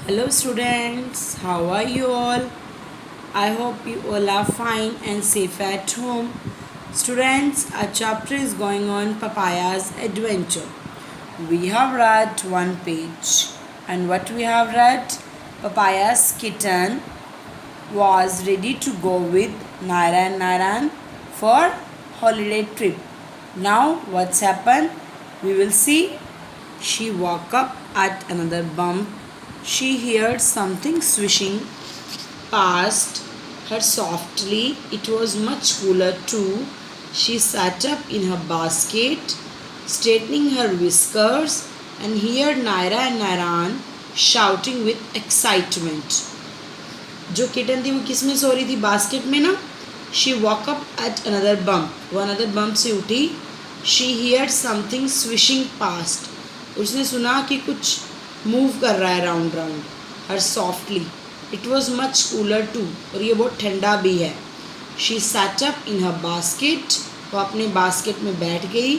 Hello students, how are you all? I hope you all are fine and safe at home. Students, our chapter is going on Papaya's adventure. We have read one page, and what we have read? Papaya's kitten was ready to go with Naira and Nairan for holiday trip. Now what's happened? We will see. She woke up at another bump. She heard something swishing past her softly. It was much cooler too. She sat up in her basket, straightening her whiskers, and heard Naira and Nairan shouting with excitement. जो kitten थी वो किस में सो रही थी? Basket में ना. She woke up at another bump. वो अनदर बम्प से उठी. She hear something swishing past. उसने सुना कि कुछ मूव कर रहा है round round. Her softly. It was much cooler too. और ये बहुत ठंडा भी है. She sat up in her basket. वो अपने बास्केट में बैठ गई.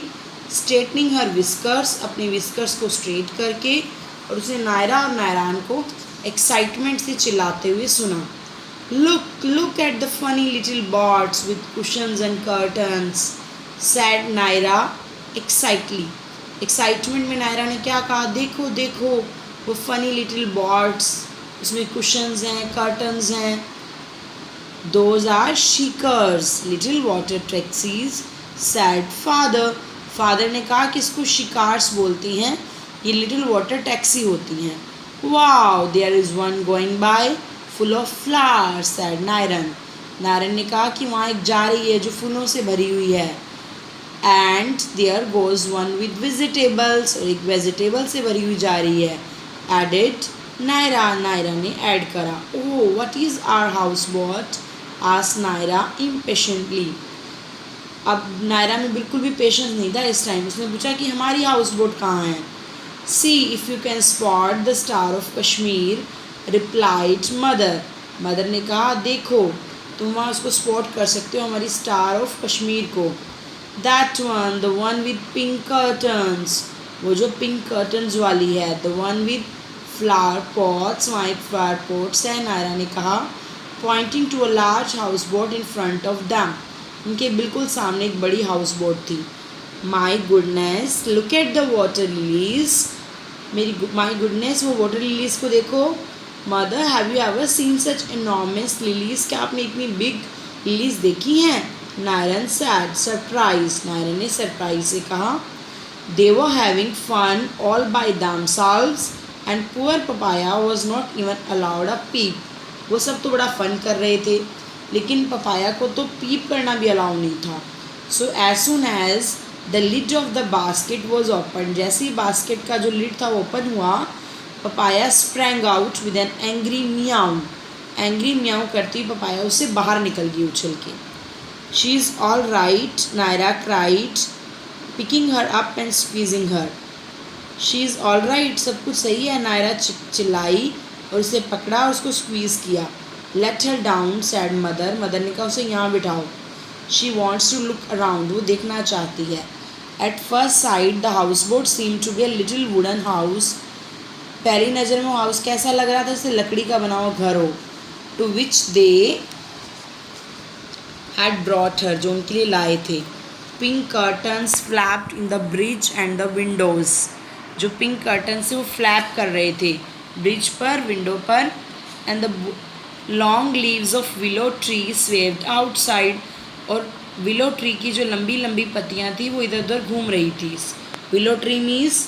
Straightening her whiskers. अपने विस्कर्स को स्ट्रेट करके. और उसने नायरा और नायरान को एक्साइटमेंट से चिल्लाते हुए सुना. Look at the funny little boats with cushions and curtains, said Naira excitedly. Excitement में नायरा ने क्या कहा? देखो देखो वो फनी लिटिल बॉट्स, उसमें कुशन्स हैं, कर्टन्स हैं. Those are shikaras, little water taxis, said father. Father ने कहा कि इसको शिकार्स बोलती हैं, ये लिटिल वाटर टैक्सी होती हैं. Wow, there is one going by full of flowers, said Nairan. नायरन ने कहा कि वहाँ एक जा रही है जो फूलों से भरी हुई है. And there goes one with vegetables, और एक वेजिटेबल से भरी हुई जा रही है. Added नायरा. नायरा ने ऐड करा. Oh, what is our houseboat? asked Naira impatiently. अब नायरा में बिल्कुल भी पेशेंस नहीं था इस टाइम. उसने पूछा कि हमारी हाउस बोट कहाँ है. See if you can spot the star of Kashmir, replied mother. Mother ने कहा देखो तुम वहाँ उसको स्पॉट कर सकते हो, हमारी स्टार ऑफ कश्मीर को. That one, the one with pink curtains. वो जो पिंक कर्टन्स वाली है. The one with flower pots, वहाँ एक flower pots है. नायरा ने कहा pointing to a large houseboat in front of them. उनके बिल्कुल सामने एक बड़ी हाउस बोट थी. My goodness, look at the water lilies. My goodness, वो वाटर लिलीज़ को देखो. Mother, have you ever seen such enormous lilies? क्या आपने इतनी बिग लिलीज़ देखी हैं? नायरन सैड सरप्राइज. नायरन ने सरप्राइज से कहा. They were having fun all by themselves and poor Papaya was not even allowed a peep. वो सब तो बड़ा फन कर रहे थे, लेकिन पपाया को तो पीप करना भी अलाउ नहीं था. So as soon as the lid of the basket was open. जैसे ही बास्केट का जो लिड था वो ओपन हुआ, Papaya sprang out with an angry meow. Angry meow करती हुई पपाया उससे बाहर निकल गई उछल के. She is all right, Naira cried, picking her up and squeezing her. She is all right, सब कुछ सही है, नायरा चिल्लाई और उसे पकड़ा और उसको स्क्वीज़ किया. Let her down, said mother. Mother ने कहा उसे यहाँ बिठाओ. She wants to look around, वो देखना चाहती है. At first sight the house boat seem to be a little wooden house. पहली नज़र में वो हाउस कैसा लग रहा था? जैसे लकड़ी का बना हुआ घर हो. To which they had brought her, जो उनके लिए लाए थे. Pink curtains flapped in the breeze and the windows. जो पिंक कर्टन से वो फ्लैप कर रहे थे ब्रिज पर, विंडो पर. And the long leaves of willow tree swayed outside. और विलो ट्री की जो लंबी लंबी पत्तियाँ थी वो इधर उधर घूम रही थी. Willow tree means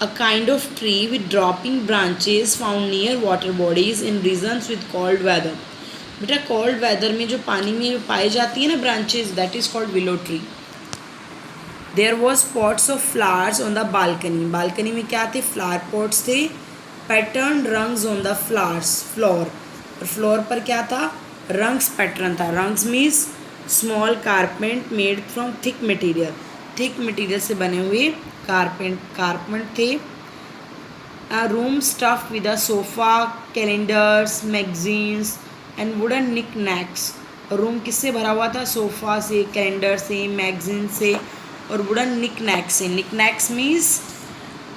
a kind of tree with drooping branches found near water bodies in regions with cold weather. बेटा कोल्ड वेदर में जो पानी में पाई जाती है ना branches, that is called willow tree. There was pots of flowers on the balcony. Balcony में क्या थे? फ्लावर पॉट्स थे. Patterned rugs on the flowers floor. और फ्लोर पर क्या था? रंग्स पैटर्न था. Rungs means small carpet made from thick material. Thick material से बने हुए कारपेंट थे. A room stuffed with a sofa, calendars, magazines and wooden knick knacks. Room किससे भरा हुआ था? सोफ़ा से, कैलेंडर से, मैगजीन से और वुडन निक नैक्स से. Knick knacks means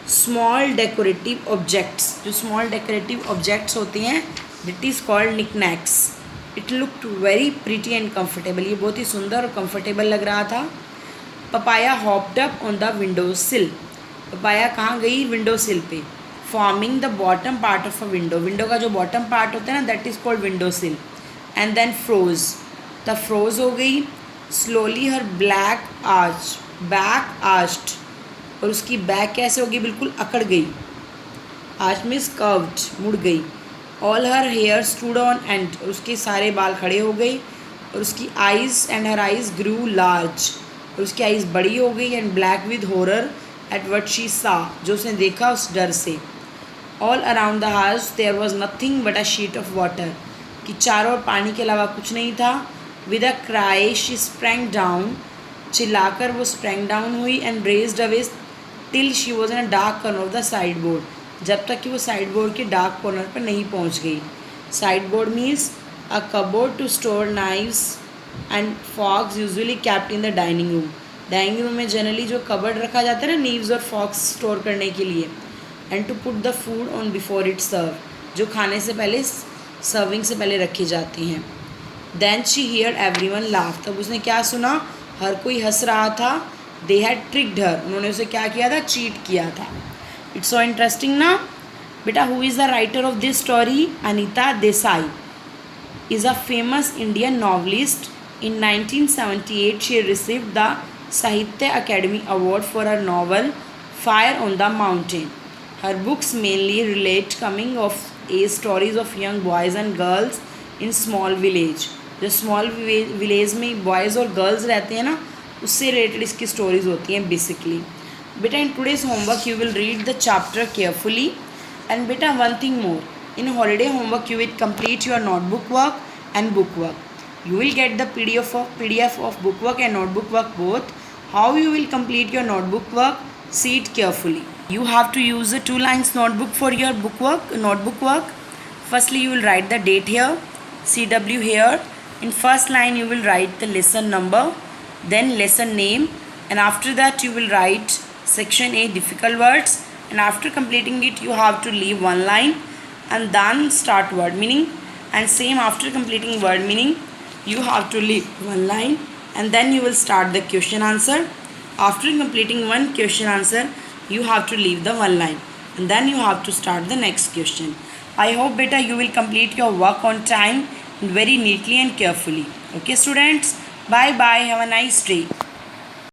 small decorative objects, जो स्मॉल डेकोरेटिव ऑब्जेक्ट्स होते हैं that is called knickknacks. It looked very pretty and comfortable. ये बहुत ही सुंदर और कम्फर्टेबल लग रहा था. Papaya hopped up on the window sill. Papaya कहाँ गई? विंडो सिल पे. Forming the bottom part of a window. Window का जो बॉटम पार्ट होता है ना that is called window sill. And then froze. The froze हो गई. स्लोली हर ब्लैक आर्च, बैक आर्च्ड. और उसकी बैक कैसे होगी? बिल्कुल अकड़ गई. आर्च मीन्स कर्व्ड, मुड़ गई. All her hair stood on end. उसके सारे बाल खड़े हो गए. और उसकी eyes and her eyes grew large. और उसकी आइज़ बड़ी हो गई. And black with horror at what she saw. जो उसने देखा उस डर से. All around the house there was nothing but a sheet of water. कि चारों ओर पानी के अलावा कुछ नहीं था. With a cry she sprang down. चिल्लाकर वो स्प्रैंग डाउन हुई. And raced away till she was in a dark corner of the sideboard. जब तक कि वो साइड बोर्ड के डार्क कॉर्नर पर नहीं पहुंच गई. Sideboard means a cupboard to store knives and forks usually kept in the dining room. Dining room में जनरली जो कबर्ड रखा जाता है ना नीव्स और फॉक्स स्टोर करने के लिए. And to put the food on before it serve. जो खाने से पहले सर्विंग से पहले रखी जाती हैं. Then she hear everyone laugh. तब उसने क्या सुना? हर कोई हंस रहा था. They had tricked her. उन्होंने उसे क्या किया था? चीट किया था. इट्स सो इंटरेस्टिंग ना. बेटा who is the writer of this story? Anita Desai is a famous Indian novelist. In 1978 she received the Sahitya Academy Award for her novel Fire on the Mountain. Her books mainly relate coming of age stories of young boys and girls in small village. जो small village में boys और girls रहते हैं ना उससे related इसकी stories होती हैं basically. बेटा in today's homework you will read the chapter carefully. And beta one thing more, in holiday homework you will complete your notebook work and book work. You will get the PDF of book work and notebook work both. How you will complete your notebook work? See it carefully. You have to use a 2 lines notebook for your notebook work. Firstly you will write the date here, CW here. In first line you will write the lesson number, then lesson name, and after that you will write section A difficult words. And after completing it you have to leave one line and then start word meaning. And same after completing word meaning you have to leave one line and then you will start the question answer. After completing one question answer you have to leave the one line and then you have to start the next question. I hope beta you will complete your work on time and very neatly and carefully. Okay students, bye bye, have a nice day.